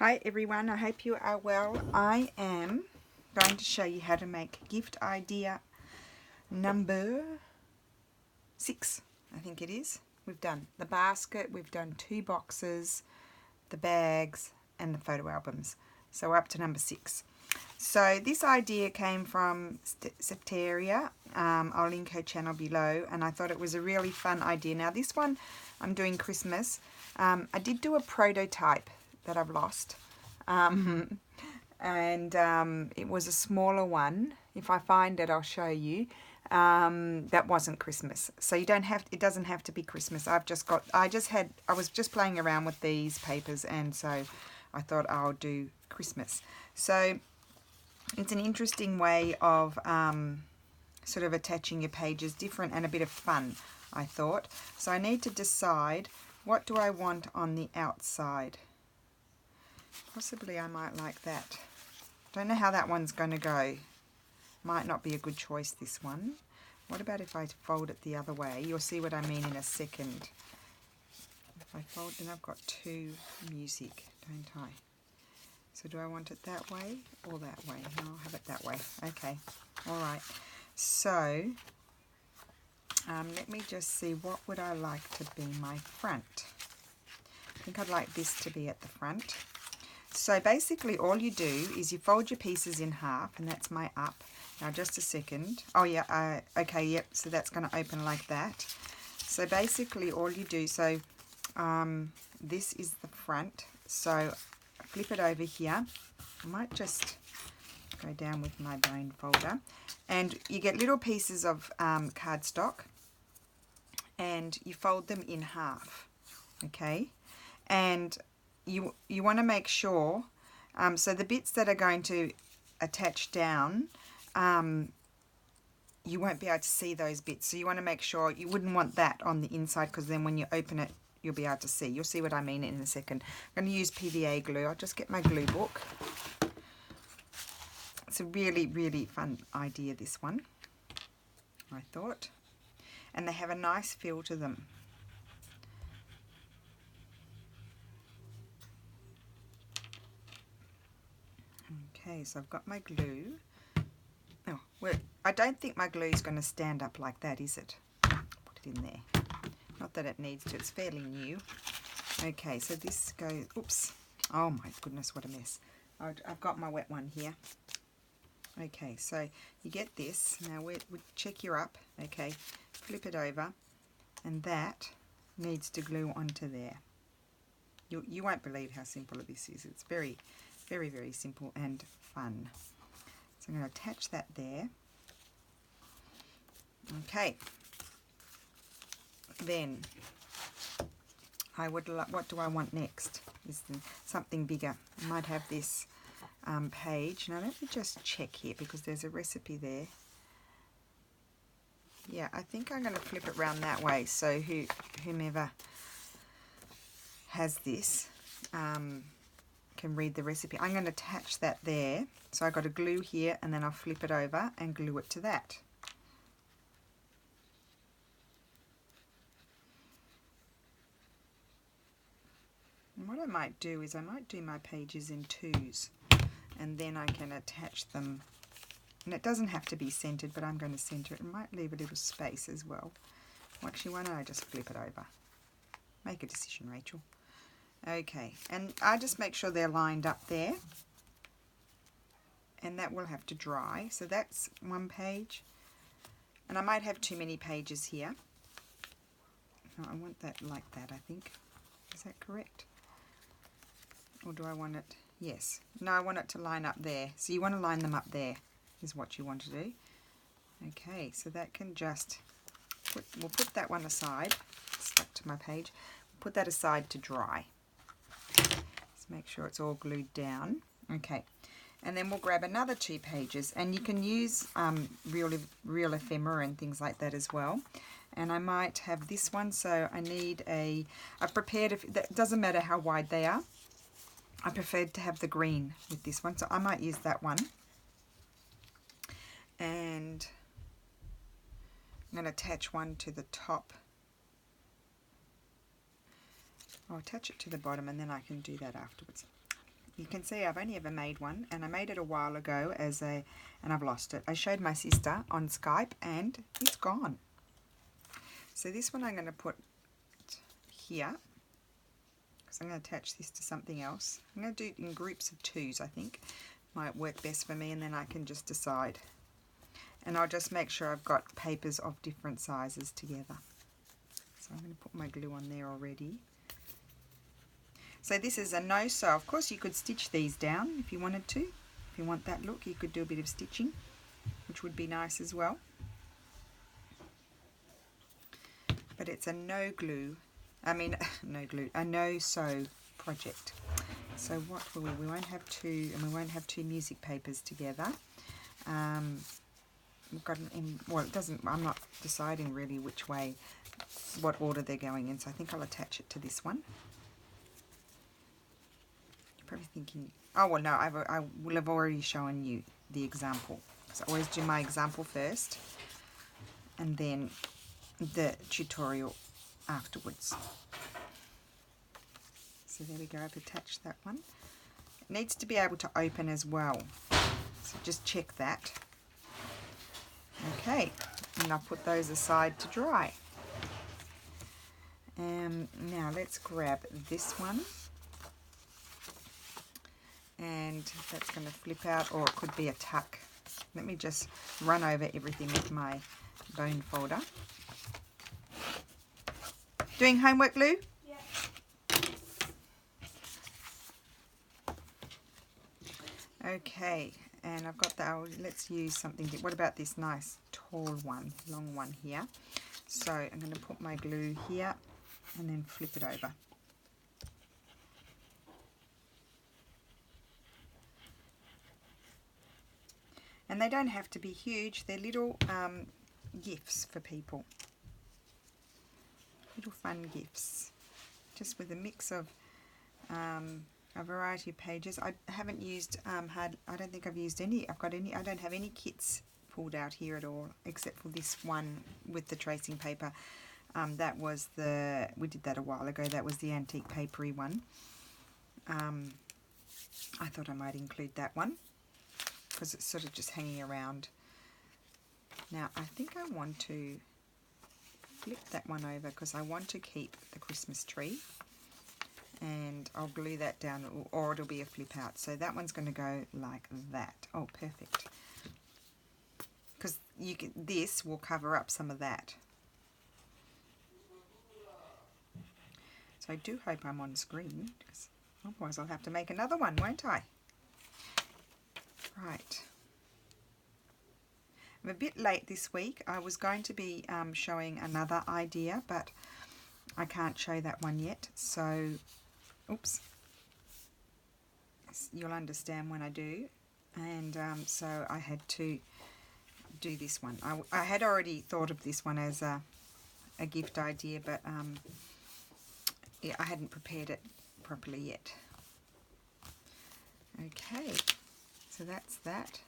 Hi everyone, I hope you are well. I am going to show you how to make gift idea number 6, I think it is. We've done the basket, we've done 2 boxes, the bags and the photo albums. So we're up to number 6. So this idea came from Septaria. I'll link her channel below, and I thought it was a really fun idea. Now this one I'm doing Christmas. I did do a prototype that I've lost, and it was a smaller one. If I find it, I'll show you. That wasn't Christmas, so you don't have, it doesn't have to be Christmas. I was just playing around with these papers, and so I thought I'll do Christmas. So it's an interesting way of sort of attaching your pages, different and a bit of fun, I thought. So I need to decide, what do I want on the outside? Possibly I might like that. Don't know how that one's going to go. Might not be a good choice, this one. What about if I fold it the other way? You'll see what I mean in a second. If I fold, then I've got 2 music, don't I? So do I want it that way or that way? No, I'll have it that way. Okay, all right. So let me just see, what would I like to be my front? I think I'd like this to be at the front. So basically all you do is you fold your pieces in half, and that's my up. Now just a second. Oh yeah, okay, yep, so that's going to open like that. So basically all you do, so this is the front. So flip it over here. I might just go down with my bone folder. And you get little pieces of cardstock, and you fold them in half, okay? And you want to make sure, so the bits that are going to attach down, you won't be able to see those bits. So you want to make sure, you wouldn't want that on the inside, because then when you open it, you'll be able to see. You'll see what I mean in a second. I'm going to use PVA glue. I'll just get my glue book. It's a really, really fun idea, this one, I thought. And they have a nice feel to them. Okay, so I've got my glue. Oh, well, I don't think my glue is going to stand up like that, is it? Put it in there. Not that it needs to, it's fairly new. Okay, so this goes, oops. Oh my goodness, what a mess. I've got my wet one here. Okay, so you get this. Now we check your up. Okay, flip it over, and that needs to glue onto there. You won't believe how simple this is. It's very, very, very simple and fun. So I'm going to attach that there. Okay. Then what do I want next? Is something bigger. I might have this page. Now let me just check here, because there's a recipe there. Yeah, I think I'm going to flip it around that way, so whomever has this can read the recipe. I'm going to attach that there. So I've got a glue here, and then I'll flip it over and glue it to that. And what I might do is I might do my pages in 2s, and then I can attach them. And it doesn't have to be centered, but I'm going to center it. It might leave a little space as well. Well, actually, why don't I just flip it over? Make a decision, Rachel. Okay, and I just make sure they're lined up there. And that will have to dry. So that's one page. And I might have too many pages here. No, I want that like that, I think. Is that correct? Or do I want it? Yes. No, I want it to line up there. So you want to line them up there, is what you want to do. Okay, so that can just, we'll put that one aside. It's stuck to my page. Put that aside to dry. Let's make sure it's all glued down. Okay, and then we'll grab another 2 pages, and you can use real ephemera and things like that as well. And I might have this one, so I need I've prepared, that doesn't matter how wide they are. I preferred to have the green with this one, so I might use that one. And I'm going to attach one to the top. I'll attach it to the bottom, and then I can do that afterwards. you can see I've only ever made one, and I made it a while ago and I've lost it. I showed my sister on Skype and it's gone. So this one I'm going to put here, because I'm going to attach this to something else. I'm going to do it in groups of 2s, I think. Might work best for me, and then I can just decide. And I'll just make sure I've got papers of different sizes together. So I'm going to put my glue on there already. So this is a no-sew. Of course you could stitch these down if you wanted to. If you want that look, you could do a bit of stitching, which would be nice as well. But it's a no sew project. So what will we won't have two, and we won't have 2 music papers together. We've got well, it doesn't. I'm not deciding really what order they're going in. So I think I'll attach it to this one. You're probably thinking, oh well, no, I will have already shown you the example. So I always do my example first, and then the tutorial afterwards. So there we go, I've attached that one. It needs to be able to open as well, so just check that. Okay, and I'll put those aside to dry. Now let's grab this one, and that's going to flip out, or it could be a tuck. Let me just run over everything with my bone folder. Doing homework, Lou? Yeah. Okay, and I've got that. Let's use something. What about this nice tall one, long one here? So I'm going to put my glue here and then flip it over. And they don't have to be huge. They're little gifts for people. Little fun gifts, just with a mix of a variety of pages. I haven't used I don't think I've used any. I don't have any kits pulled out here at all, except for this one with the tracing paper. That was we did that a while ago. That was the antique papery one. I thought I might include that one because it's sort of just hanging around. Now I think I want to flip that one over because I want to keep the Christmas tree, and I'll glue that down, or it'll be a flip out. So that one's going to go like that. Oh, perfect. Because this will cover up some of that. So I do hope I'm on screen, because otherwise I'll have to make another one, won't I? Right. I'm a bit late this week. I was going to be showing another idea, but I can't show that one yet. So, oops. You'll understand when I do. And so I had to do this one. I had already thought of this one as a gift idea, but yeah, I hadn't prepared it properly yet. Okay, so that's that.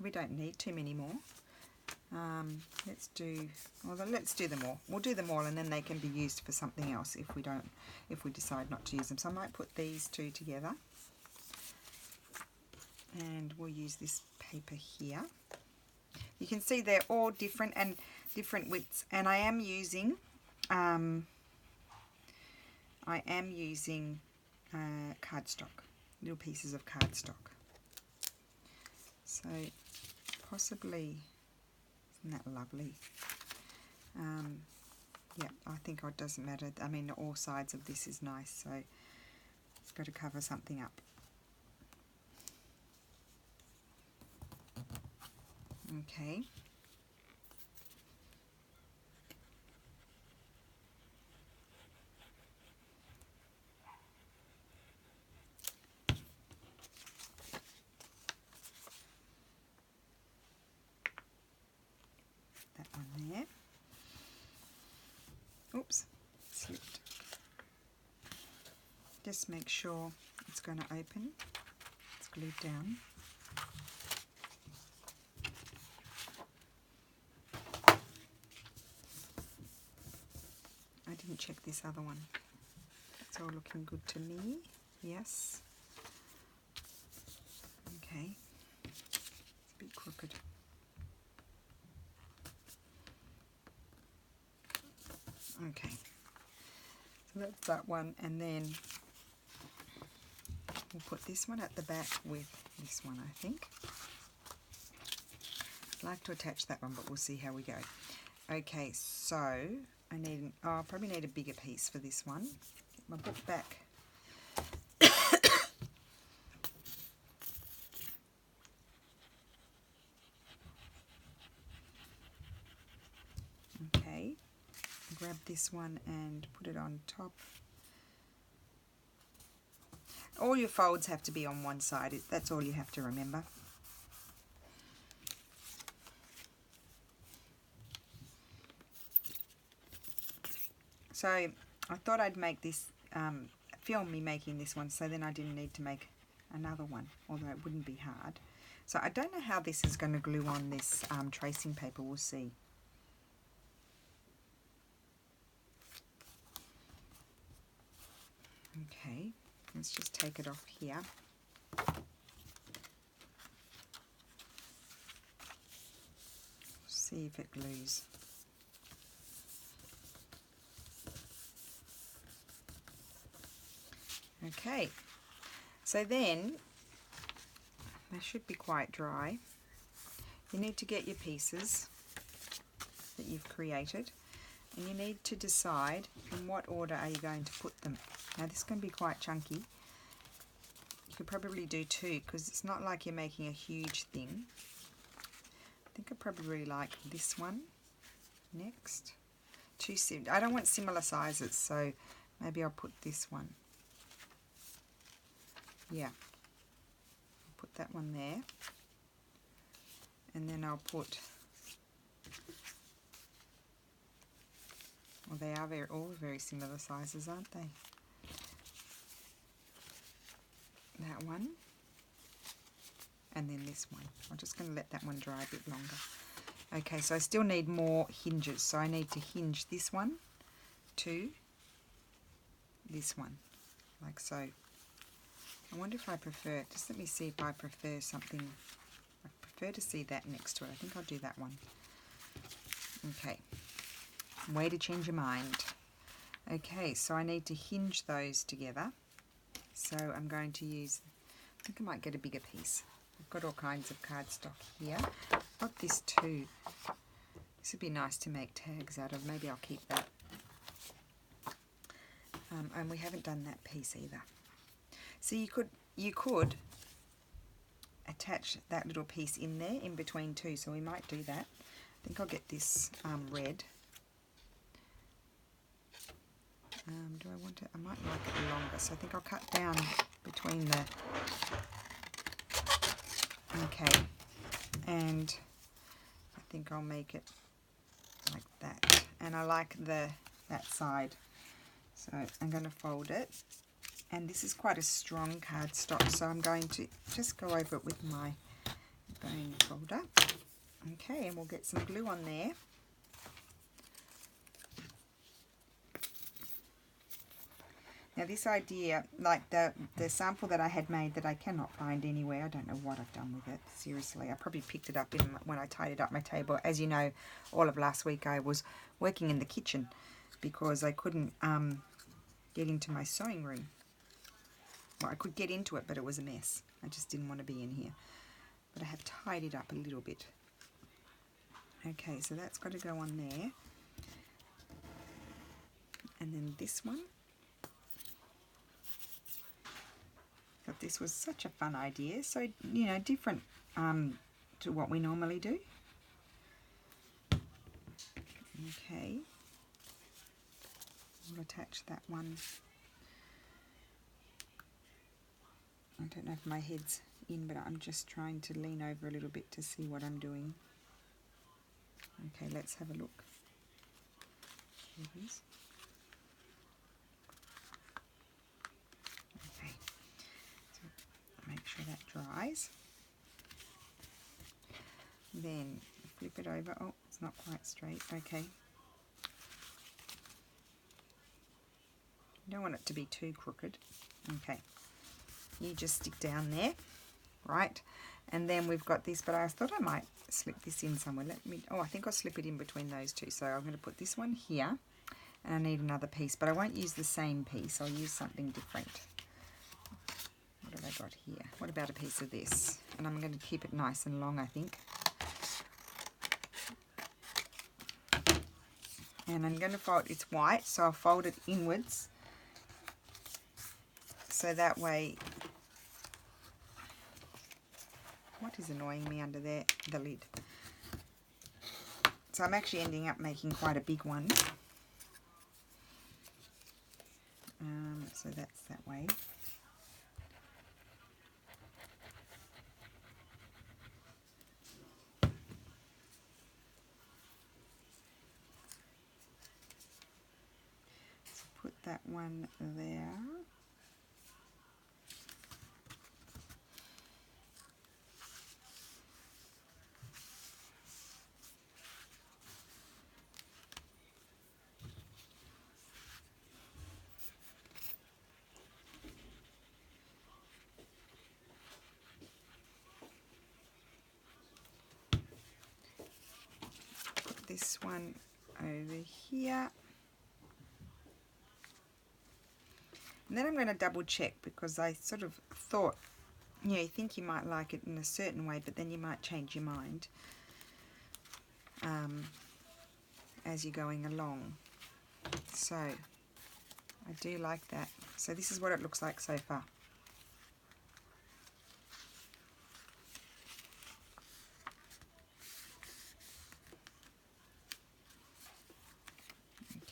We don't need too many more. Let's do them all. We'll do them all, and then they can be used for something else if we decide not to use them. So I might put these 2 together, and we'll use this paper here. You can see they're all different and different widths, and I am using cardstock, little pieces of cardstock. So possibly, isn't that lovely? Yeah, I think it doesn't matter. I mean, all sides of this is nice, so it's got to cover something up. Okay. That one there. Oops, slipped. Just make sure it's going to open. It's glued down. I didn't check this other one. It's all looking good to me. Yes. Okay, it's a bit crooked. Okay, so that's that one, and then we'll put this one at the back with this one, I think. I'd like to attach that one, but we'll see how we go. Okay, so I need, I probably need a bigger piece for this one. Get my book back. Okay, grab this one and put it on top. All your folds have to be on one side. That's all you have to remember. So I thought I'd make this, film me making this one, so then I didn't need to make another one, although it wouldn't be hard. So I don't know how this is going to glue on this tracing paper. We'll see. Okay, let's just take it off here. See if it glues. Okay, so then they should be quite dry. You need to get your pieces that you've created, and you need to decide in what order are you going to put them. Now this can be quite chunky. You could probably do two because it's not like you're making a huge thing. I think I probably like this one next. I don't want similar sizes, so maybe I'll put this one. Yeah, I'll put that one there, and then I'll put, well, they are all very similar sizes, aren't they? That one, and then this one. I'm just going to let that one dry a bit longer. Okay, so I still need more hinges, so I need to hinge this one to this one, like so. I wonder if I prefer, just let me see if I prefer something, I prefer to see that next to it. I think I'll do that one. Okay, way to change your mind. Okay, so I need to hinge those together. So I'm going to use, I think I might get a bigger piece. I've got all kinds of cardstock here. I've got this too. This would be nice to make tags out of. Maybe I'll keep that. And we haven't done that piece either. So you could attach that little piece in there in between two, so we might do that. I think I'll get this red. Do I want it? I might like it longer, so I think I'll cut down between the, okay, and I think I'll make it like that. And I like that side, so I'm going to fold it. And this is quite a strong cardstock, so I'm going to just go over it with my bone folder. Okay, and we'll get some glue on there. Now this idea, like the sample that I had made that I cannot find anywhere, I don't know what I've done with it, seriously. I probably picked it up when I tidied up my table. As you know, all of last week I was working in the kitchen because I couldn't get into my sewing room. Well, I could get into it, but it was a mess. I just didn't want to be in here. But I have tidied up a little bit. Okay, so that's got to go on there. And then this one. But this was such a fun idea. So, you know, different to what we normally do. Okay. We'll attach that one. I don't know if my head's in, but I'm just trying to lean over a little bit to see what I'm doing. Okay, let's have a look. Here it is. Okay, so make sure that dries. Then flip it over. Oh, it's not quite straight. Okay. You don't want it to be too crooked. Okay. You just stick down there, right? And then we've got this, but I thought I might slip this in somewhere. I think I'll slip it in between those two. So I'm going to put this one here, and I need another piece, but I won't use the same piece. I'll use something different. What have I got here? What about a piece of this? And I'm going to keep it nice and long, I think. And I'm going to fold, it's white, so I'll fold it inwards. So that way, what is annoying me under there? The lid. So I'm actually ending up making quite a big one. So that's that way. So put that one there. This one over here, and then I'm going to double check, because I sort of thought, you think you might like it in a certain way, but then you might change your mind as you're going along. So I do like that. So this is what it looks like so far.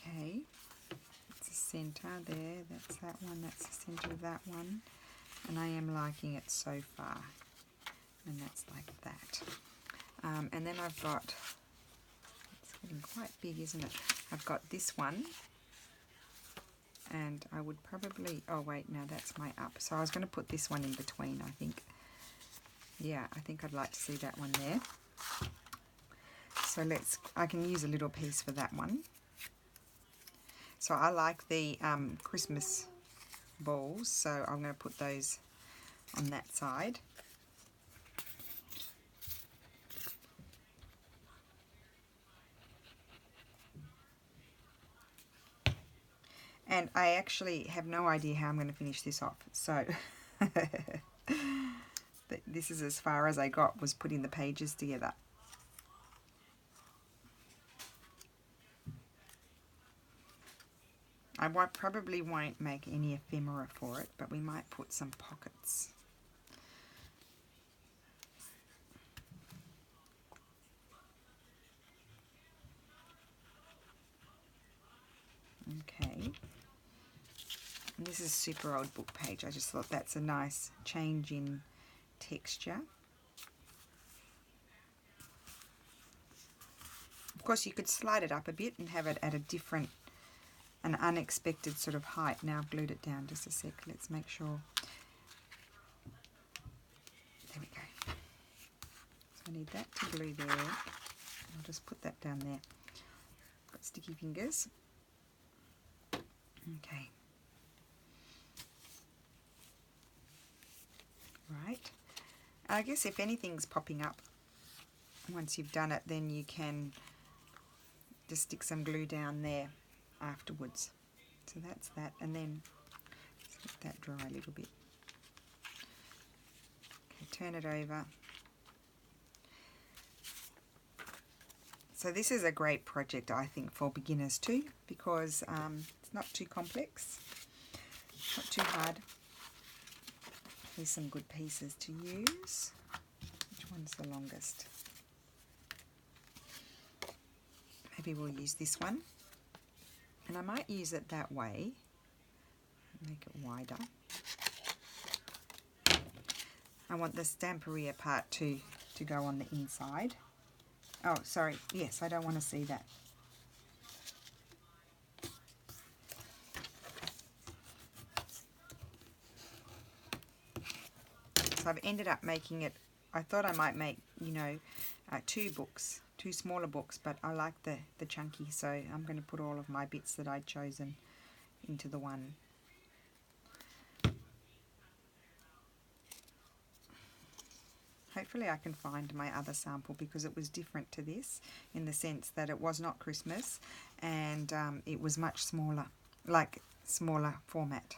Okay, it's the center there, that's that one, that's the center of that one, and I am liking it so far, and that's like that. And then I've got, it's getting quite big, isn't it? I've got this one, and I would probably, oh wait, no, that's my up, so I was going to put this one in between, I think. Yeah, I think I'd like to see that one there. So I can use a little piece for that one. So I like the Christmas balls, so I'm going to put those on that side. And I actually have no idea how I'm going to finish this off. So this is as far as I got, was putting the pages together. I probably won't make any ephemera for it, but we might put some pockets. Okay. And this is a super old book page. I just thought that's a nice change in texture. Of course, you could slide it up a bit and have it at a different, an unexpected sort of height. Now I've glued it down, just a sec. Let's make sure. There we go. So I need that to glue there. I'll just put that down there. Got sticky fingers. Okay. Right. I guess if anything's popping up once you've done it, then you can just stick some glue down there afterwards. So that's that, and then let's let that dry a little bit. Okay, turn it over. So this is a great project, I think, for beginners too, because it's not too complex, not too hard. Here's some good pieces to use. Which one's the longest? Maybe we'll use this one. And I might use it that way, make it wider. I want the Stamperia part to go on the inside. Oh, sorry, yes, I don't want to see that. So I've ended up making it, I thought I might make, two books, two smaller books, but I like the chunky, so I'm going to put all of my bits that I'd chosen into the one. Hopefully I can find my other sample, because it was different to this in the sense that it was not Christmas, and it was much smaller, like smaller format.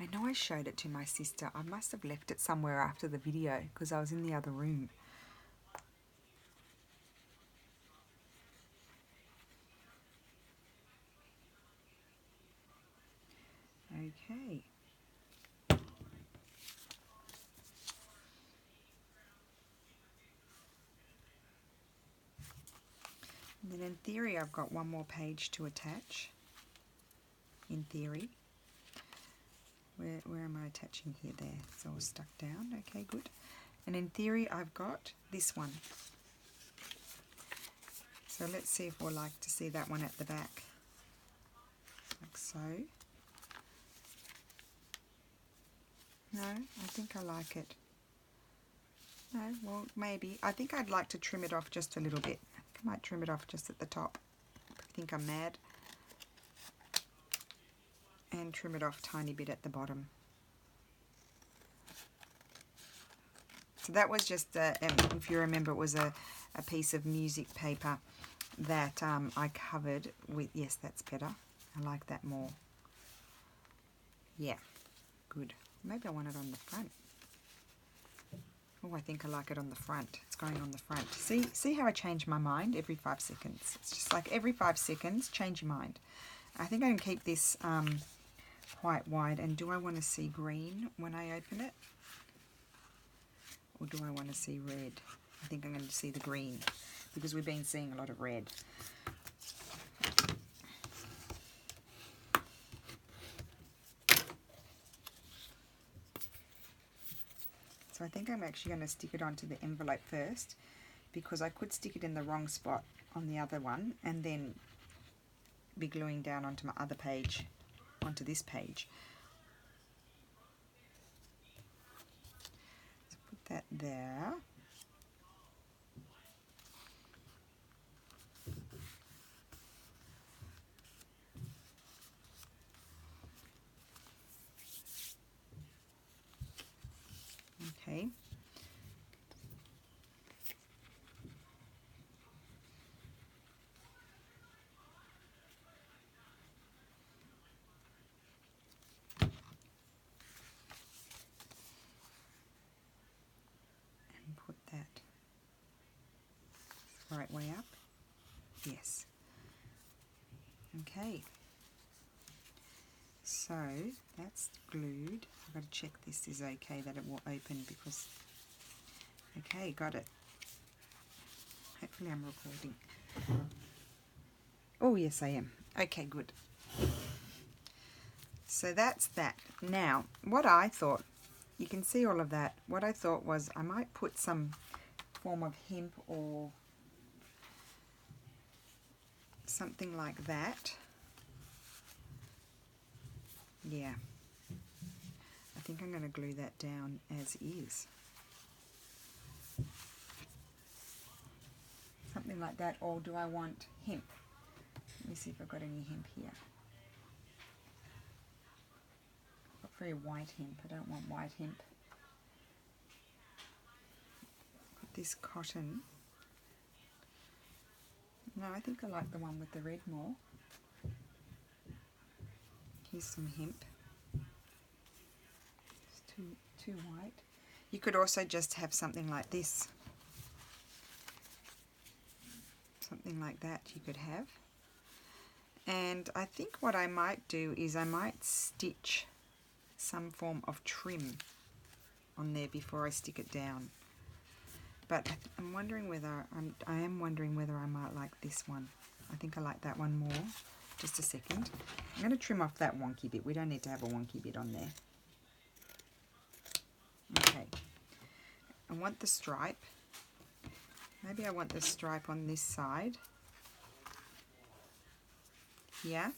I know I showed it to my sister. I must have left it somewhere after the video because I was in the other room. Okay. And then in theory, I've got one more page to attach. In theory. Where am I attaching here? There. It's all stuck down. Okay, good. And in theory, I've got this one. So let's see if we'll like to see that one at the back. Like so. No, I think I like it. No, well, maybe. I think I'd like to trim it off just a little bit. I think I might trim it off just at the top. I think I'm mad. And trim it off a tiny bit at the bottom. So that was just, if you remember, it was a piece of music paper that I covered with, yes, that's better. I like that more. Yeah, good. Maybe I want it on the front. Oh, I think I like it on the front. It's going on the front. See how I change my mind every 5 seconds? It's just like every 5 seconds, change your mind. I think I can keep this quite wide. And do I want to see green when I open it? Or do I want to see red? I think I'm going to see the green because we've been seeing a lot of red. So I think I'm actually going to stick it onto the envelope first, because I could stick it in the wrong spot on the other one and then be gluing down onto my other page, onto this page. So put that there. Okay. And put that the right way up. Yes. Okay. So that's glued. I've got to check this is okay, that it will open, because okay, got it. Hopefully I'm recording. Oh yes, I am. Okay, good. So that's that. Now what I thought, you can see all of that, what I thought was I might put some form of hemp or something like that. Yeah, I think I'm going to glue that down as is. Something like that. Or do I want hemp? Let me see if I've got any hemp here. I've got very white hemp. I don't want white hemp. Got this cotton. No, I think I like the one with the red more. Here's some hemp. It's too white. You could also just have something like this. Something like that you could have. And I think what I might do is I might stitch some form of trim on there before I stick it down. But I'm wondering whether I am wondering whether I might like this one. I think I like that one more. Just a second. I'm going to trim off that wonky bit. We don't need to have a wonky bit on there. Okay. I want the stripe. Maybe I want the stripe on this side. Yeah.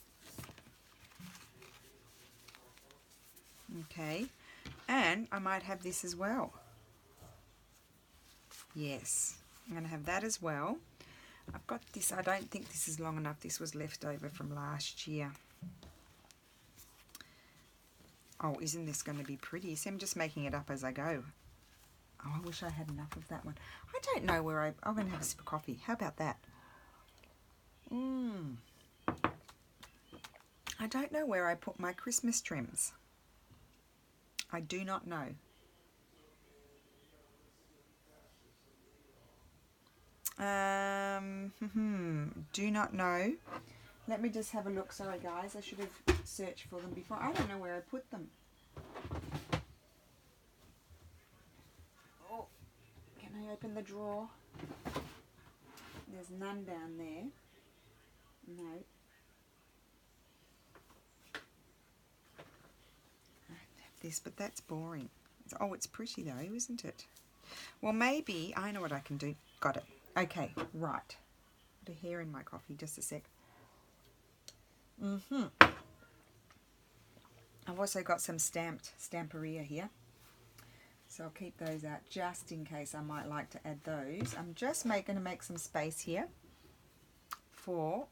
Okay. And I might have this as well. Yes. I'm going to have that as well. I've got this. I don't think this is long enough. This was left over from last year Oh, isn't this going to be pretty? See, I'm just making it up as I go. Oh, I wish I had enough of that one. I don't know where I'm going to have a sip of coffee. How about that? I don't know where I put my Christmas trims. I do not know. Do not know. Let me just have a look. Sorry, guys. I should have searched for them before. I don't know where I put them. Oh, can I open the drawer? There's none down there. No. I have this, but that's boring. Oh, it's pretty though, isn't it? Well, maybe I know what I can do. Got it. Okay, right. Put a hair in my coffee. Just a sec. I've also got some stamperia here. So I'll keep those out just in case I might like to add those. I'm just going to make some space here for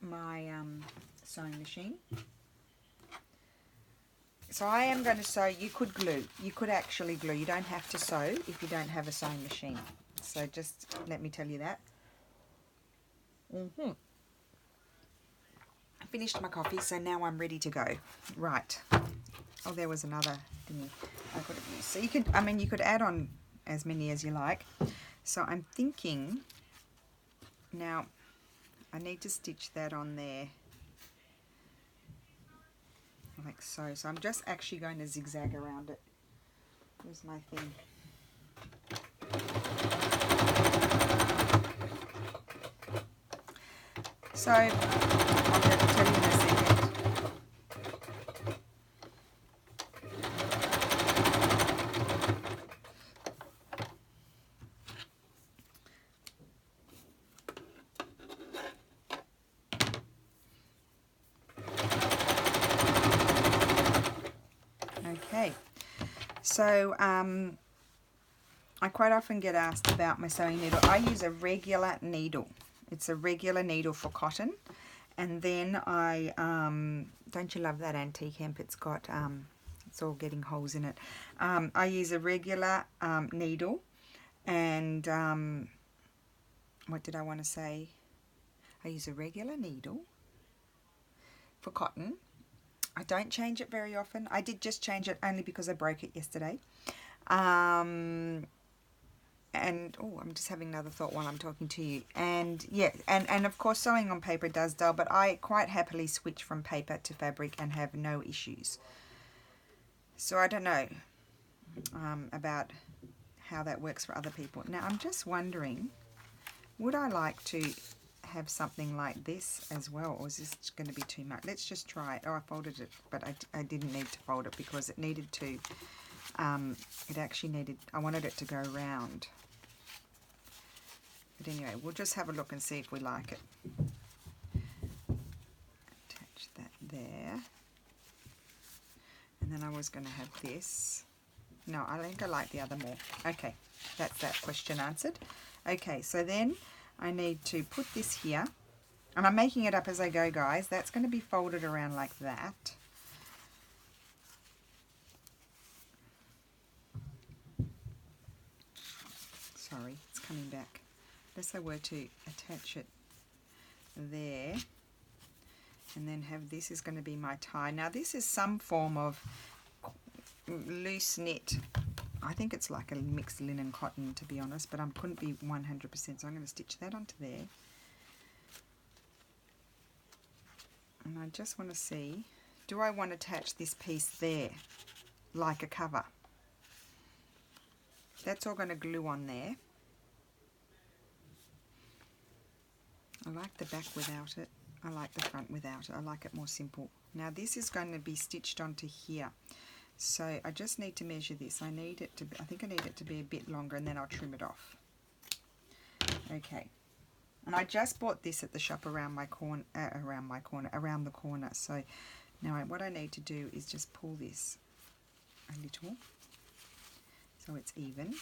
my sewing machine. So I am going to sew. You could glue. You could actually glue. You don't have to sew if you don't have a sewing machine. So just let me tell you that. I finished my coffee, so now I'm ready to go. Right. Oh, there was another thingy I could have used. So you could, you could add on as many as you like. So I'm thinking, now I need to stitch that on there. Like so. So I'm just actually going to zigzag around it. Here's my thing. So I'm going to tell you in a second. Okay. So I quite often get asked about my sewing needle. I use a regular needle. It's a regular needle for cotton. And then I, don't you love that antique hemp? It's got, it's all getting holes in it. I use a regular needle. And what did I want to say? I use a regular needle for cotton. I don't change it very often. I did just change it only because I broke it yesterday. And oh, I'm just having another thought while I'm talking to you. And yeah, and of course sewing on paper does dull, but I quite happily switch from paper to fabric and have no issues. So I don't know about how that works for other people. Now I'm just wondering, would I like to have something like this as well, or is this going to be too much? Let's just try it. Oh, I folded it, but I didn't need to fold it because it needed to, it actually needed, I wanted it to go round. But anyway, we'll just have a look and see if we like it. Attach that there. And then I was going to have this. No, I think I like the other more. Okay, that's that question answered. Okay, so then I need to put this here. And I'm making it up as I go, guys. That's going to be folded around like that. Sorry, it's coming back. Unless I were to attach it there. And then have this is going to be my tie. Now this is some form of loose knit. I think it's like a mixed linen cotton, to be honest, but I couldn't be 100%, so I'm going to stitch that onto there. And I just want to see, do I want to attach this piece there like a cover? That's all going to glue on there. I like the back without it. I like the front without it. I like it more simple. Now this is going to be stitched onto here. So I just need to measure this. I need it to be, I think I need it to be a bit longer, and then I'll trim it off. Okay. And I just bought this at the shop around the corner. So now what I need to do is just pull this a little so it's even.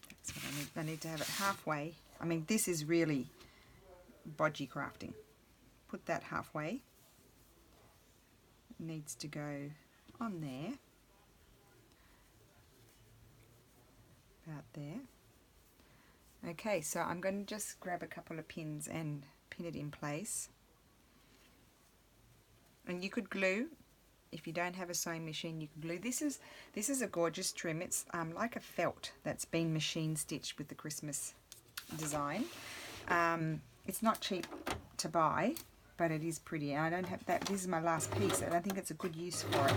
That's what I need. I need to have it halfway. I mean, this is really bodgy crafting. Put that halfway. needs to go on there, about there. Okay, so I'm going to just grab a couple of pins and pin it in place. And you could glue, if you don't have a sewing machine, you can glue. This is a gorgeous trim. It's like a felt that's been machine stitched with the Christmas design. It's not cheap to buy, but it is pretty. And I don't have that. This is my last piece. I don't think it's a good use for it.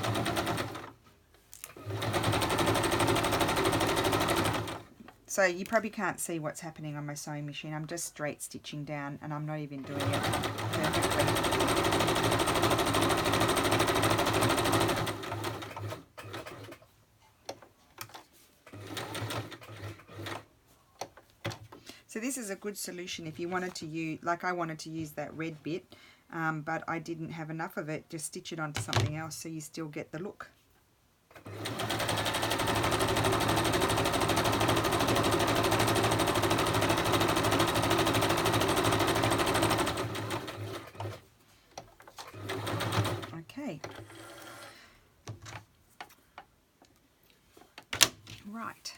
So you probably can't see what's happening on my sewing machine. I'm just straight stitching down, and I'm not even doing it perfectly. So this is a good solution if you wanted to use, like I wanted to use that red bit, but I didn't have enough of it. Just stitch it onto something else so you still get the look. Okay. Right.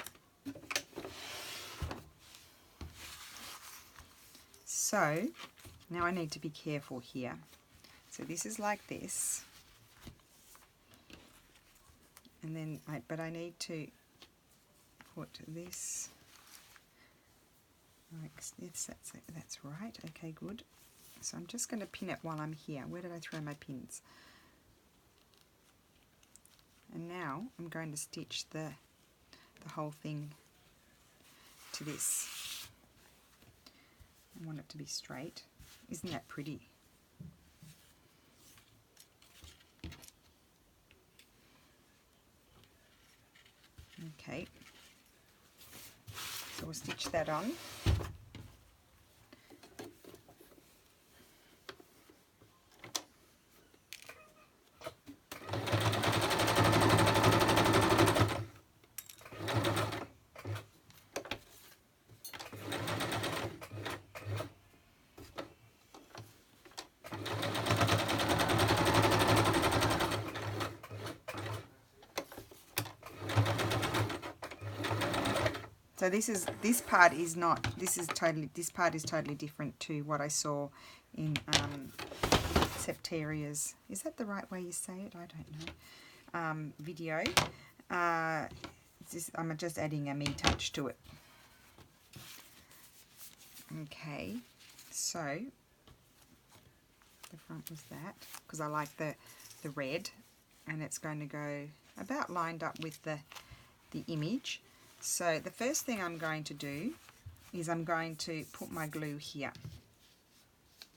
So now I need to be careful here. So this is like this, and then but I need to put this like this. That's right. Okay, good. So I'm just going to pin it while I'm here. Where did I throw my pins? And now I'm going to stitch the whole thing to this. I want it to be straight. Isn't that pretty? Okay, so we'll stitch that on. So this part is totally different to what I saw in Septeria's, is that the right way you say it? I don't know. Video. I'm just adding a me touch to it. Okay, so the front was that, because I like the red, and it's going to go about lined up with the image. So the first thing I'm going to do is I'm going to put my glue here.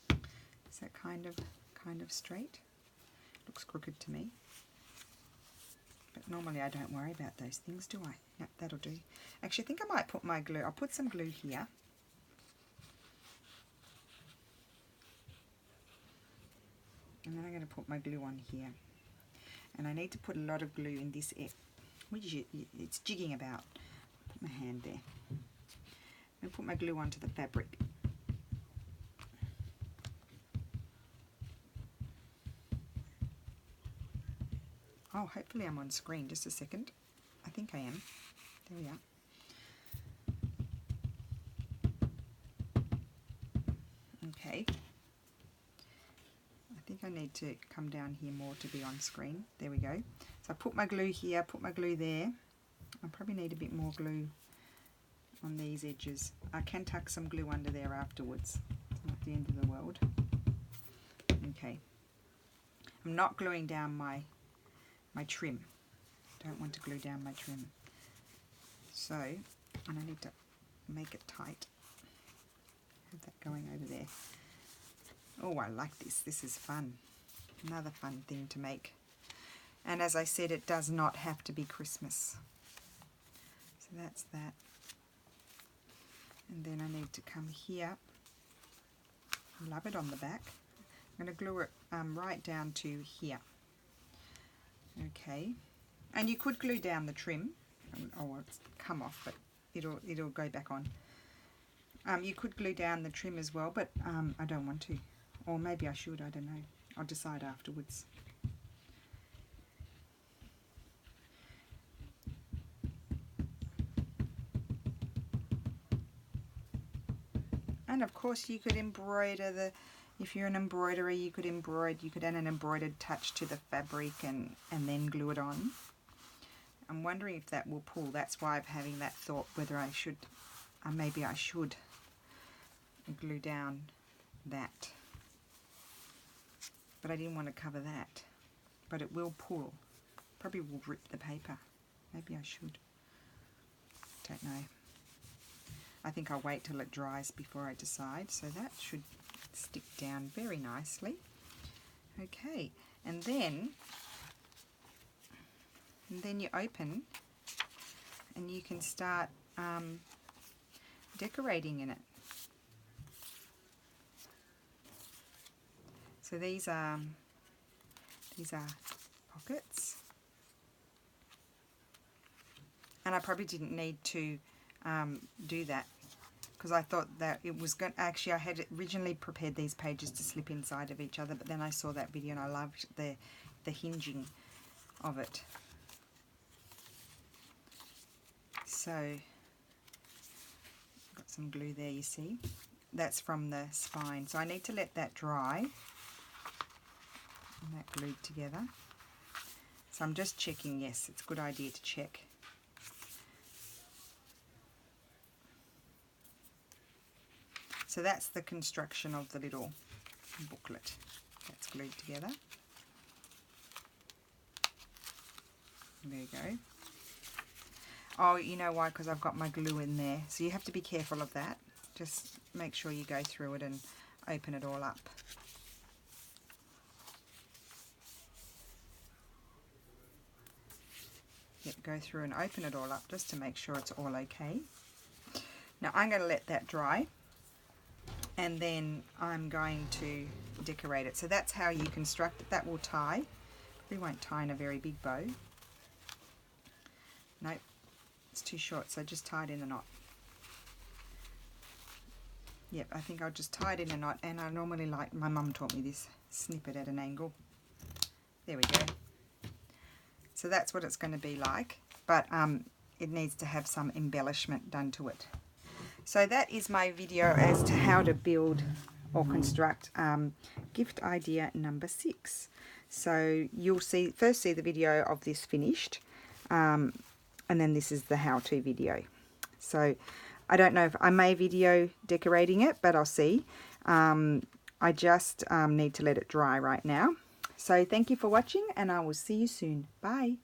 Is that kind of straight? Looks crooked to me. But normally I don't worry about those things, do I? Yep, that'll do. Actually, I think I might put my glue. I'll put some glue here. And then I'm going to put my glue on here. And I need to put a lot of glue in this edge. It's jigging about. Put my hand there. I'm going to put my glue onto the fabric. Oh, hopefully I'm on screen. Just a second. I think I am. There we are. Okay. I think I need to come down here more to be on screen. There we go. So I put my glue here, put my glue there. I probably need a bit more glue on these edges. I can tuck some glue under there afterwards. It's not the end of the world. Okay. I'm not gluing down my trim. Don't want to glue down my trim. So, and I need to make it tight. Have that going over there. Oh, I like this. This is fun. Another fun thing to make. And as I said, it does not have to be Christmas. So that's that. And then I need to come here. Love it on the back. I'm going to glue it right down to here. Okay. And you could glue down the trim. Oh, it's come off, but it'll go back on. You could glue down the trim as well, but I don't want to. Or maybe I should, I don't know. I'll decide afterwards. And of course you could embroider the, if you're an embroiderer, you could add an embroidered touch to the fabric and then glue it on. I'm wondering if that will pull. That's why I'm having that thought whether I should, maybe I should glue down that. But I didn't want to cover that. But it will pull. Probably will rip the paper. Maybe I should. Don't know. I think I'll wait till it dries before I decide. So that should stick down very nicely. Okay, and then you open and you can start decorating in it. So these are pockets, and I probably didn't need to do that because I thought that it was going. Actually, I had originally prepared these pages to slip inside of each other, but then I saw that video and I loved the hinging of it. So I've got some glue there, you see. That's from the spine, so I need to let that dry and that glued together. So I'm just checking. Yes, it's a good idea to check. So that's the construction of the little booklet that's glued together. There you go. Oh, you know why? Because I've got my glue in there. So you have to be careful of that. Just make sure you go through it and open it all up. Yep, go through and open it all up just to make sure it's all okay. Now I'm going to let that dry. And then I'm going to decorate it. So that's how you construct it. That will tie. We won't tie in a very big bow. Nope, it's too short, so just tie it in a knot. Yep, I think I'll just tie it in a knot, and I normally like, my mum taught me this, snip it at an angle. There we go. So that's what it's going to be like, but it needs to have some embellishment done to it. So that is my video as to how to build or construct gift idea number 6. So you'll first see the video of this finished, and then this is the how-to video. So I don't know if I may video decorating it, but I'll see. I just need to let it dry right now. So thank you for watching, and I will see you soon. Bye.